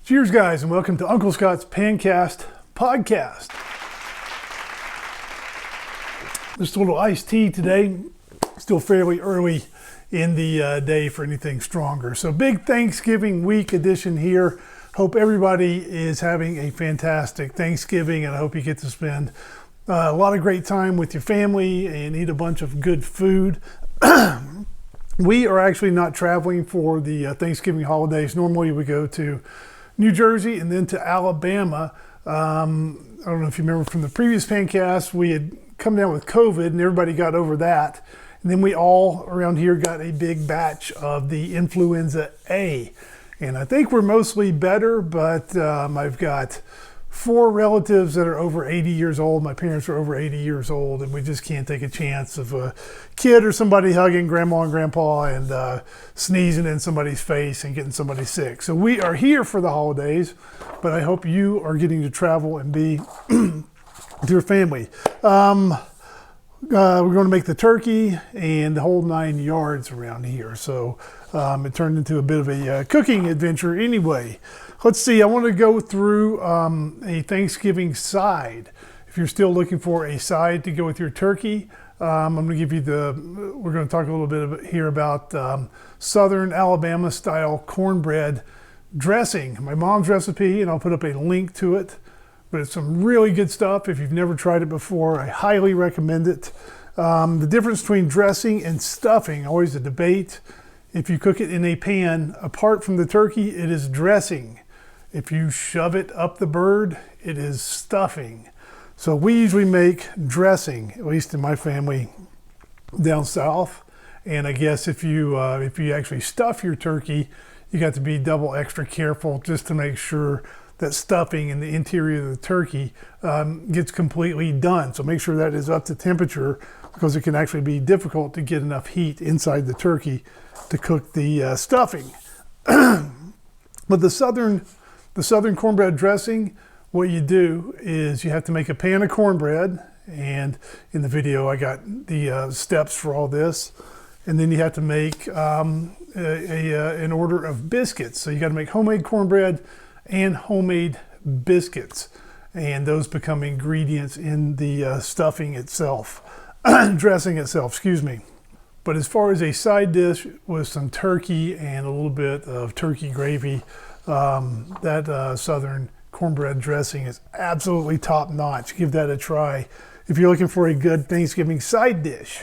Cheers, guys, and welcome to Uncle Scott's Pancast podcast. Just a little iced tea today. Still fairly early in the day for anything stronger. So big Thanksgiving week edition here. Hope everybody is having a fantastic Thanksgiving, and I hope you get to spend a lot of great time with your family and eat a bunch of good food. We are actually not traveling for the Thanksgiving holidays. Normally we go to New Jersey and then to Alabama. I don't know if you remember from the previous Pancast, we had come down with COVID and everybody got over that. And then we all around here got a big batch of the influenza A. And I think we're mostly better, but I've got 4 relatives that are over 80 years old. My parents are over 80 years old, and we just can't take a chance of a kid or somebody hugging grandma and grandpa and sneezing in somebody's face and getting somebody sick. So we are here for the holidays, but I hope you are getting to travel and be with your family. We're going to make the turkey and the whole 9 yards around here. So it turned into a bit of a cooking adventure anyway. Let's see, I want to go through a Thanksgiving side. If you're still looking for a side to go with your turkey, I'm going to give you we're going to talk a little bit here about Southern Alabama style cornbread dressing. My mom's recipe, and I'll put up a link to it. But it's some really good stuff. If you've never tried it before, I highly recommend it. The difference between dressing and stuffing, always a debate. If you cook it in a pan, apart from the turkey, it is dressing. If you shove it up the bird, it is stuffing. So we usually make dressing, at least in my family down south. And I guess if you actually stuff your turkey, you got to be double extra careful just to make sure that stuffing in the interior of the turkey gets completely done. So make sure that is up to temperature, because it can actually be difficult to get enough heat inside the turkey to cook the stuffing. But the southern cornbread dressing, what you do is you have to make a pan of cornbread, and in the video I got the steps for all this. And then you have to make an order of biscuits. So you got to make homemade cornbread and homemade biscuits, and those become ingredients in the stuffing itself, dressing itself, excuse me. But as far as a side dish with some turkey and a little bit of turkey gravy, that Southern cornbread dressing is absolutely top notch. Give that a try if you're looking for a good Thanksgiving side dish.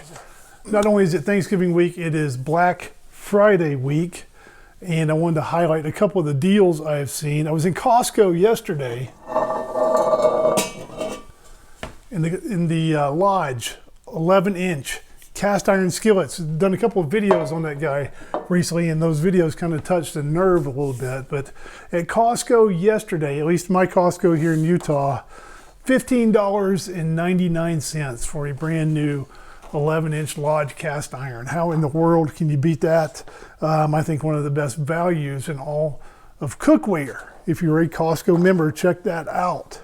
Not only is it Thanksgiving week, it is Black Friday week. And I wanted to highlight a couple of the deals I have seen. I was in Costco yesterday in the Lodge 11-inch cast iron skillets. Done a couple of videos on that guy recently, and those videos kind of touched a nerve a little bit. But at Costco yesterday, at least my Costco here in Utah, $15.99 for a brand new 11-inch Lodge cast iron. How in the world can you beat that? I think one of the best values in all of cookware. If you're a Costco member, check that out.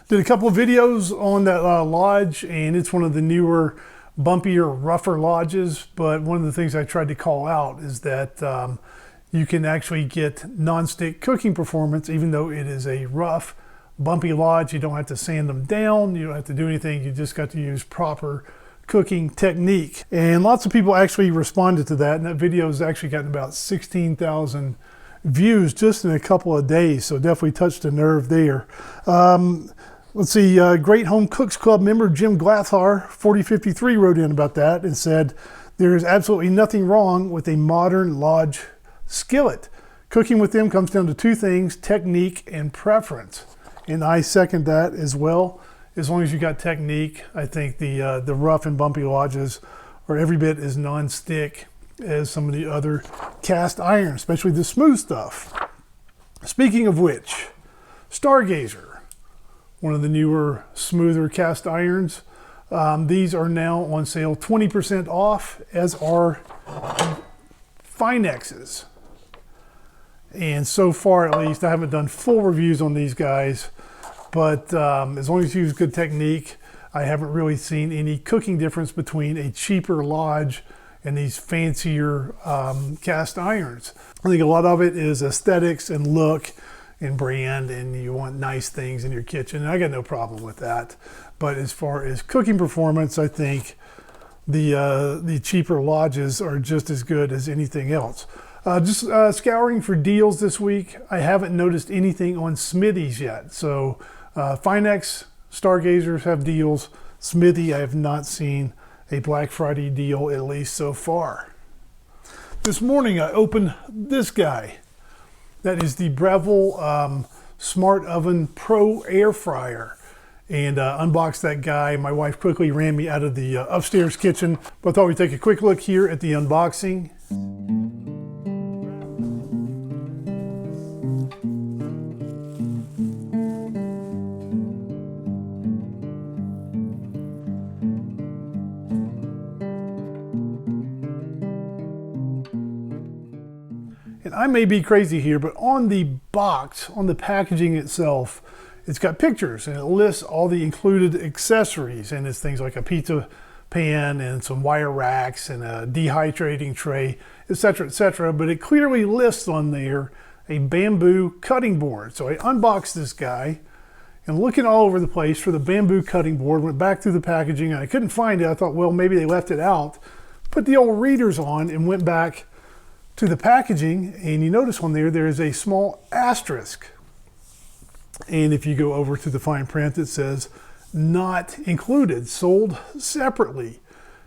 Did a couple of videos on that Lodge, and it's one of the newer, bumpier, rougher Lodges. But one of the things I tried to call out is that you can actually get non-stick cooking performance, even though it is a rough, bumpy Lodge. You don't have to sand them down. You don't have to do anything. You just got to use proper cooking technique. And lots of people actually responded to that, and that video has actually gotten about 16,000 views just in a couple of days, so definitely touched a nerve there. Let's see, Great Home Cooks Club member Jim Glathar 4053 wrote in about that and said there is absolutely nothing wrong with a modern Lodge skillet. Cooking with them comes down to 2 things: technique and preference. And I second that as well. As long as you got technique, I think the rough and bumpy Lodges are every bit as non-stick as some of the other cast iron, especially the smooth stuff. Speaking of which, Stargazer, one of the newer, smoother cast irons. These are now on sale 20% off, as are Finexes. And so far, at least, I haven't done full reviews on these guys. But as long as you use good technique, I haven't really seen any cooking difference between a cheaper Lodge and these fancier cast irons. I think a lot of it is aesthetics and look and brand, and you want nice things in your kitchen. And I got no problem with that. But as far as cooking performance, I think the cheaper Lodges are just as good as anything else. Just scouring for deals this week. I haven't noticed anything on Smithy's yet. So Finex, Stargazers have deals. Smithy, I have not seen a Black Friday deal, at least so far. This morning I opened this guy. That is the Breville Smart Oven Pro Air Fryer, and unboxed that guy. My wife quickly ran me out of the upstairs kitchen, but I thought we'd take a quick look here at the unboxing. And I may be crazy here, but on the box, on the packaging itself, it's got pictures and it lists all the included accessories, and it's things like a pizza pan and some wire racks and a dehydrating tray, etc., etc. But it clearly lists on there a bamboo cutting board. So I unboxed this guy and looking all over the place for the bamboo cutting board, went back through the packaging and I couldn't find it. I thought, well, maybe they left it out. Put the old readers on and went back to the packaging, and you notice on there is a small asterisk. And if you go over to the fine print, it says not included, sold separately.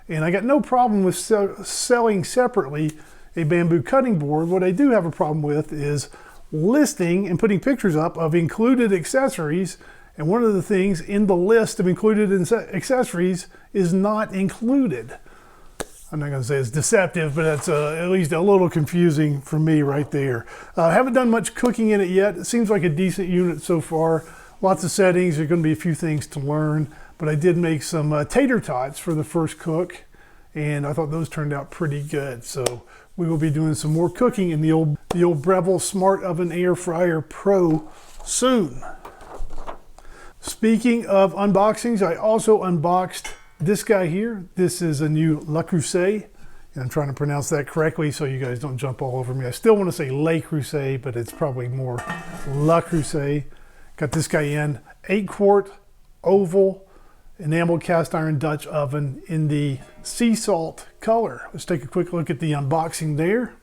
And I got no problem with selling separately a bamboo cutting board. What I do have a problem with is listing and putting pictures up of included accessories. And one of the things in the list of included accessories is not included. I'm not going to say it's deceptive, but that's at least a little confusing for me right there. I haven't done much cooking in it yet. It seems like a decent unit so far. Lots of settings. There's going to be a few things to learn, but I did make some tater tots for the first cook, and I thought those turned out pretty good. So we will be doing some more cooking in the old Breville Smart Oven Air Fryer Pro soon. Speaking of unboxings, I also unboxed this guy here. This is a new Le Creuset, and I'm trying to pronounce that correctly so you guys don't jump all over me. I still want to say Le Creuset, but it's probably more Le Creuset. Got this guy in 8-quart oval enameled cast iron Dutch oven in the sea salt color. Let's take a quick look at the unboxing there.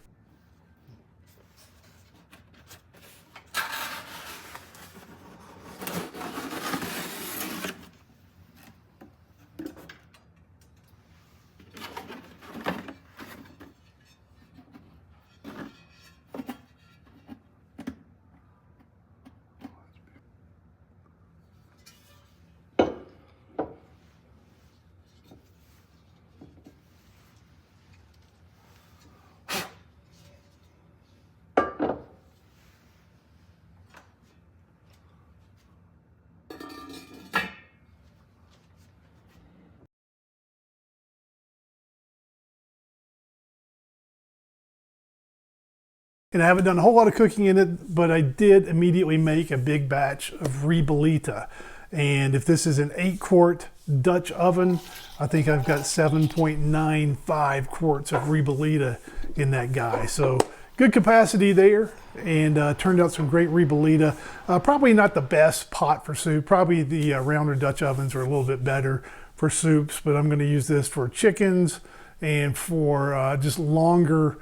And I haven't done a whole lot of cooking in it, but I did immediately make a big batch of ribollita. And if this is an 8-quart Dutch oven, I think I've got 7.95 quarts of ribollita in that guy. So good capacity there, and turned out some great ribollita. Probably not the best pot for soup. Probably the rounder Dutch ovens are a little bit better for soups, but I'm going to use this for chickens and for just longer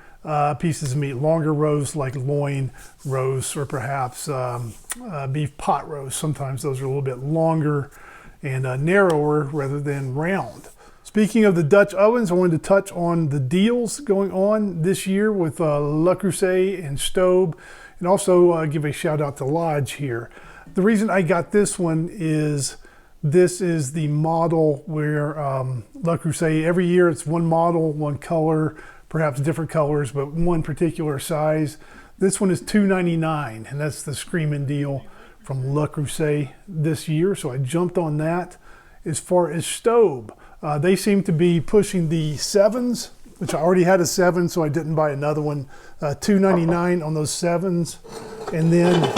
pieces of meat, longer roasts like loin roasts, or perhaps beef pot roasts. Sometimes those are a little bit longer and narrower rather than round. Speaking of the Dutch ovens, I wanted to touch on the deals going on this year with Le Creuset and Staub, and also give a shout out to Lodge here. The reason I got this one is this is the model where Le Creuset, every year it's one model, one color, perhaps different colors, but one particular size. This one is $2.99, and that's the screaming deal from Le Creuset this year, so I jumped on that. As far as Staub, they seem to be pushing the 7s, which I already had a 7, so I didn't buy another one. $2.99 on those 7s, and then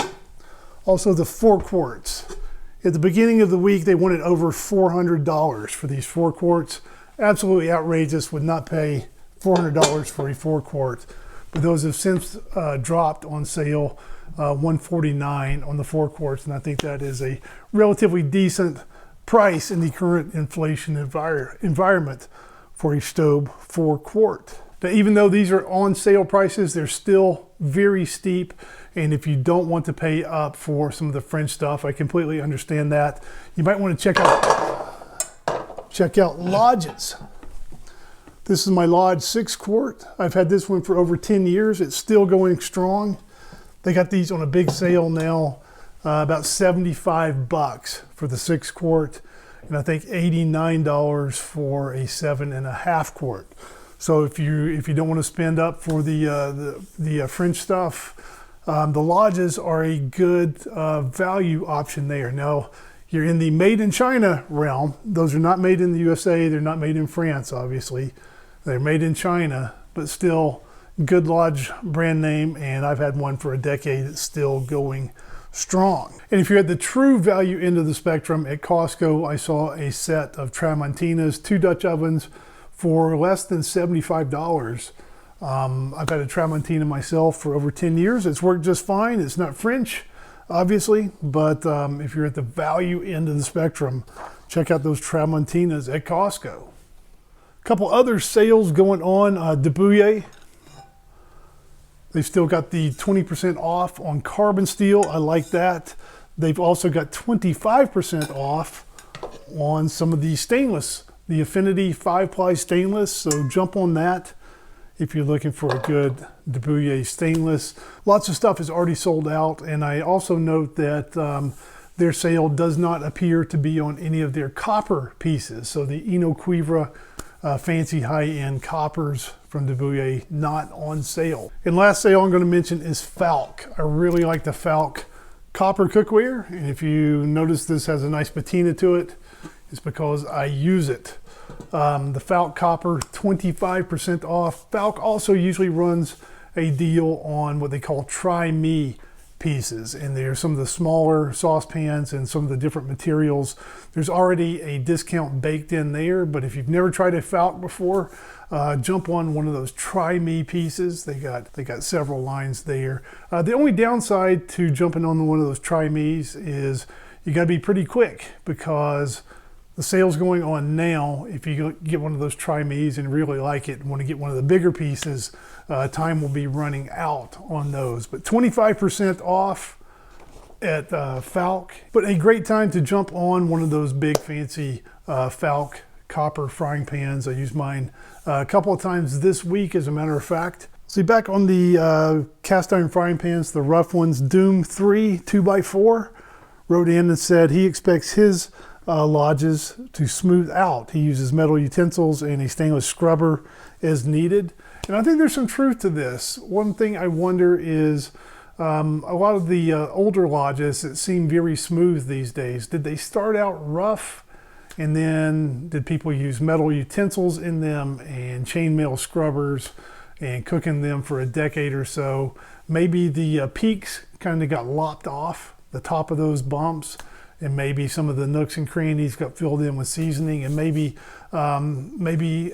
also the 4 quarts. At the beginning of the week, they wanted over $400 for these 4 quarts. Absolutely outrageous. Would not pay $400 for a 4-quart, but those have since dropped on sale, $149 on the 4 quarts, and I think that is a relatively decent price in the current inflation environment for a Staub 4-quart. Now, even though these are on sale prices, they're still very steep, and if you don't want to pay up for some of the French stuff, I completely understand that. You might want to check out Lodges. This is my Lodge 6-quart. I've had this one for over 10 years. It's still going strong. They got these on a big sale now, about $75 for the 6-quart, and I think $89 for a 7.5 quart. So if you don't want to spend up for the French stuff, the Lodges are a good value option there. Now, you're in the made in China realm. Those are not made in the USA. They're not made in France, obviously. They're made in China, but still good Lodge brand name, and I've had one for a decade. It's still going strong. And if you're at the true value end of the spectrum, at Costco, I saw a set of Tramontinas, 2 Dutch ovens for less than $75. I've had a Tramontina myself for over 10 years. It's worked just fine. It's not French, obviously, but if you're at the value end of the spectrum, check out those Tramontinas at Costco. A couple other sales going on. Debouillet, they've still got the 20% off on carbon steel. I like that. They've also got 25% off on some of the stainless, the Affinity 5-ply stainless. So jump on that if you're looking for a good Debouillet stainless. Lots of stuff is already sold out, and I also note that their sale does not appear to be on any of their copper pieces. So the Eno Cuivre fancy high-end coppers from Debouillet, not on sale. And last sale I'm going to mention is Falk. I really like the Falk copper cookware, and if you notice this has a nice patina to it, it's because I use it. The Falk copper, 25% off. Falk also usually runs a deal on what they call Try Me pieces, and they're some of the smaller saucepans and some of the different materials. There's already a discount baked in there, but if you've never tried a Falk before, jump on one of those Try Me pieces. They got several lines there. The only downside to jumping on one of those Try Me's is you got to be pretty quick, because the sale's going on now. If you get one of those Try Me's and really like it and want to get one of the bigger pieces, time will be running out on those. But 25% off at Falk. But a great time to jump on one of those big fancy Falk copper frying pans. I used mine a couple of times this week, as a matter of fact. See, back on the cast iron frying pans, the rough ones, Doom 3 2x4 wrote in and said he expects his Lodges to smooth out. He uses metal utensils and a stainless scrubber as needed. And I think there's some truth to this. One thing I wonder is a lot of the older Lodges that seem very smooth these days, did they start out rough, and then did people use metal utensils in them and chainmail scrubbers and cooking them for a decade or so? Maybe the peaks kind of got lopped off, the top of those bumps, and maybe some of the nooks and crannies got filled in with seasoning, and maybe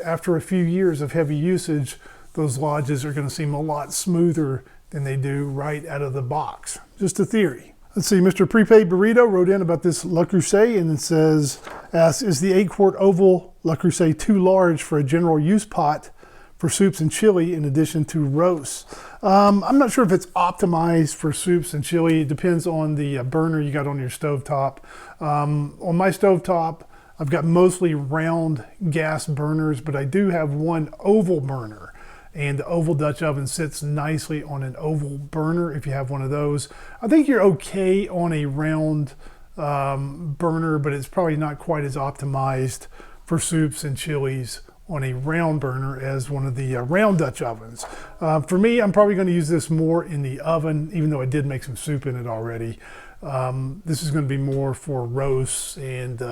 after a few years of heavy usage, those Lodges are going to seem a lot smoother than they do right out of the box. Just a theory. Let's see, Mr. Prepaid Burrito wrote in about this Le Creuset, and it says, asks, is the 8-quart oval Le Creuset too large for a general use pot for soups and chili in addition to roasts? I'm not sure if it's optimized for soups and chili. It depends on the burner you got on your stovetop. On my stovetop, I've got mostly round gas burners, but I do have one oval burner, and the oval Dutch oven sits nicely on an oval burner if you have one of those. I think you're okay on a round burner, but it's probably not quite as optimized for soups and chilies on a round burner as one of the round Dutch ovens. For me, I'm probably going to use this more in the oven, even though I did make some soup in it already. This is going to be more for roasts and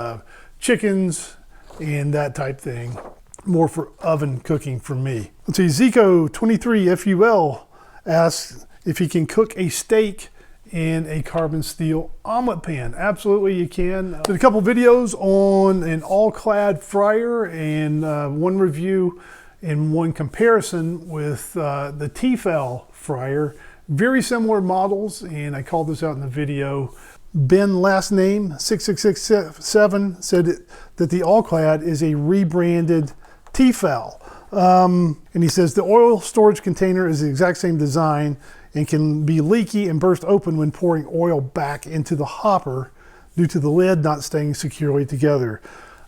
chickens and that type thing. More for oven cooking for me. Let's see, Zico23FUL asks if he can cook a steak in a carbon steel omelet pan. Absolutely you can. Did a couple videos on an All-Clad fryer and one review in one comparison with the T-Fal fryer. Very similar models, and I called this out in the video. Ben, last name 6667, said that the All-Clad is a rebranded T-Fal. And he says the oil storage container is the exact same design and can be leaky and burst open when pouring oil back into the hopper due to the lid not staying securely together.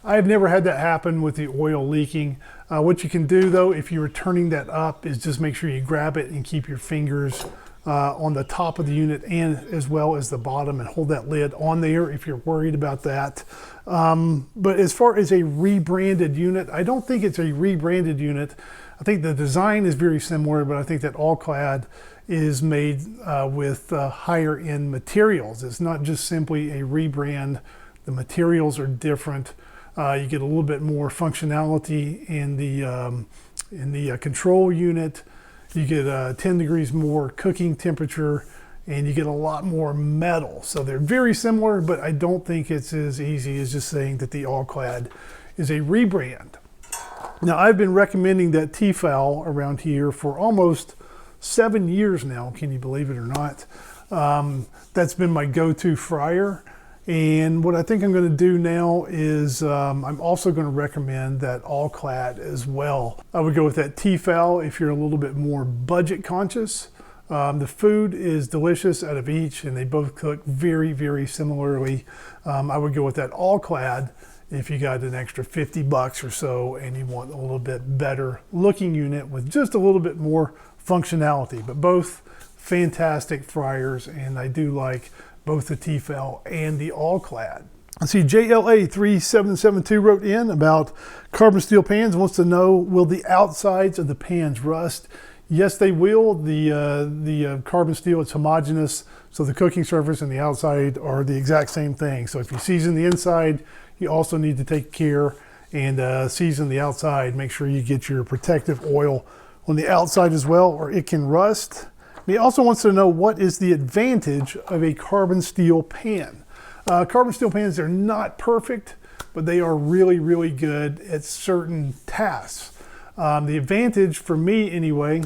I've never had that happen with the oil leaking. What you can do though, if you were turning that up, is just make sure you grab it and keep your fingers on the top of the unit and as well as the bottom, and hold that lid on there if you're worried about that. But as far as a rebranded unit, I don't think it's a rebranded unit. I think the design is very similar, but I think that All-Clad is made with higher end materials. It's not just simply a rebrand. The materials are different. You get a little bit more functionality in the control unit. You get 10 degrees more cooking temperature, and you get a lot more metal. So they're very similar, but I don't think it's as easy as just saying that the All-Clad is a rebrand. Now, I've been recommending that T-Fal around here for almost 7 years now, can you believe it or not? That's been my go-to fryer. And what I think I'm going to do now is I'm also going to recommend that All-Clad as well. I would go with that T-Fal if you're a little bit more budget conscious. The food is delicious out of each, and they both cook very, very similarly. I would go with that All-Clad if you got an extra 50 bucks or so and you want a little bit better looking unit with just a little bit more functionality. But both fantastic fryers, and I do like both the T-Fal and the All-Clad. I see JLA3772 wrote in about carbon steel pans, wants to know, will the outsides of the pans rust? Yes, they will. The carbon steel, it's homogeneous, so the cooking surface and the outside are the exact same thing. So if you season the inside, you also need to take care and season the outside. Make sure you get your protective oil on the outside as well, or it can rust. He also wants to know, what is the advantage of a carbon steel pan? Carbon steel pans are not perfect, but they are really, really good at certain tasks. The advantage for me anyway,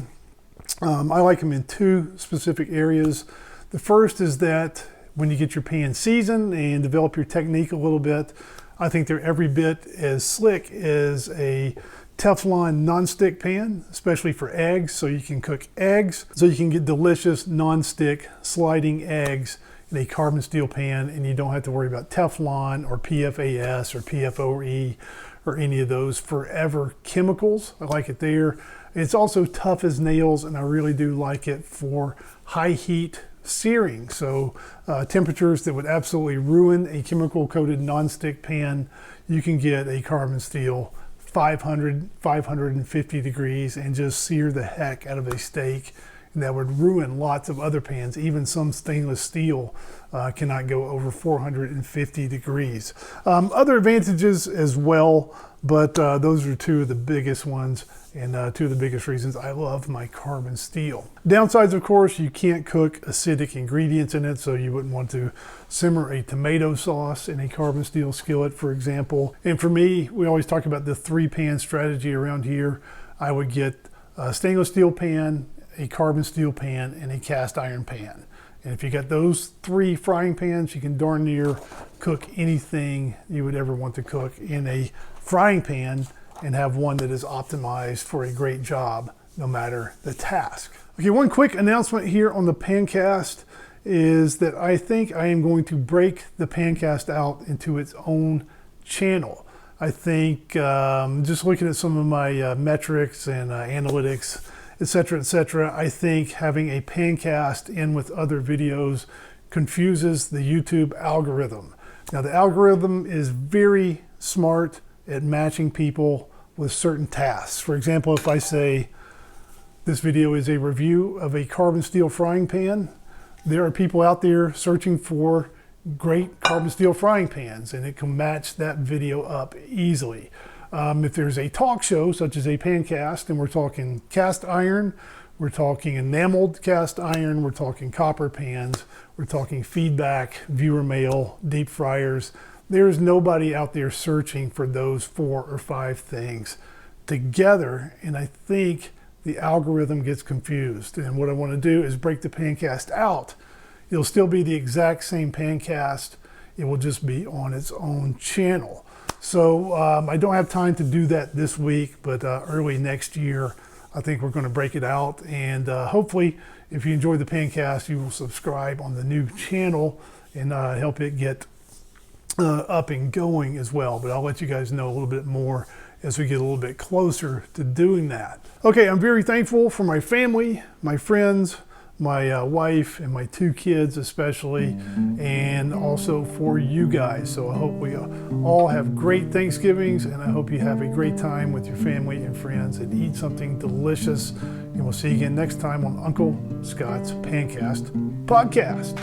I like them in two specific areas. The first is that when you get your pan seasoned and develop your technique a little bit, I think they're every bit as slick as a Teflon nonstick pan, especially for eggs, so you can cook eggs. So you can get delicious nonstick sliding eggs in a carbon steel pan, and you don't have to worry about Teflon or PFAS or PFOE or any of those forever chemicals. I like it there. It's also tough as nails, and I really do like it for high heat searing. So temperatures that would absolutely ruin a chemical coated nonstick pan, you can get a carbon steel 500, 550 degrees and just sear the heck out of a steak. And that would ruin lots of other pans. Even some stainless steel cannot go over 450 degrees. Other advantages as well, but those are two of the biggest ones and two of the biggest reasons I love my carbon steel. Downsides, of course, you can't cook acidic ingredients in it, so you wouldn't want to simmer a tomato sauce in a carbon steel skillet, for example. And for me, we always talk about the 3-pan strategy around here. I would get a stainless steel pan, a carbon steel pan, and a cast iron pan. And if you got those 3 frying pans, you can darn near cook anything you would ever want to cook in a frying pan and have one that is optimized for a great job, no matter the task. Okay, one quick announcement here on the Pancast is that I think I am going to break the Pancast out into its own channel. I think just looking at some of my metrics and analytics, etc., I think having a Pancast in with other videos confuses the YouTube algorithm. Now, the algorithm is very smart at matching people with certain tasks. For example, if I say this video is a review of a carbon steel frying pan, there are people out there searching for great carbon steel frying pans, and it can match that video up easily. If there's a talk show such as a Pancast, and we're talking cast iron, we're talking enameled cast iron, we're talking copper pans, we're talking feedback, viewer mail, deep fryers, there's nobody out there searching for those 4 or 5 things together, and I think the algorithm gets confused. And what I want to do is break the Pancast out. It'll still be the exact same Pancast. It will just be on its own channel. So I don't have time to do that this week, but early next year, I think we're going to break it out. And hopefully, if you enjoy the Pancast, you will subscribe on the new channel and help it get up and going as well. But I'll let you guys know a little bit more as we get a little bit closer to doing that. Okay, I'm very thankful for my family, my friends, my wife, and my 2 kids especially, and also for you guys. So I hope we all have great Thanksgivings, and I hope you have a great time with your family and friends and eat something delicious. And we'll see you again next time on Uncle Scott's Pancast podcast.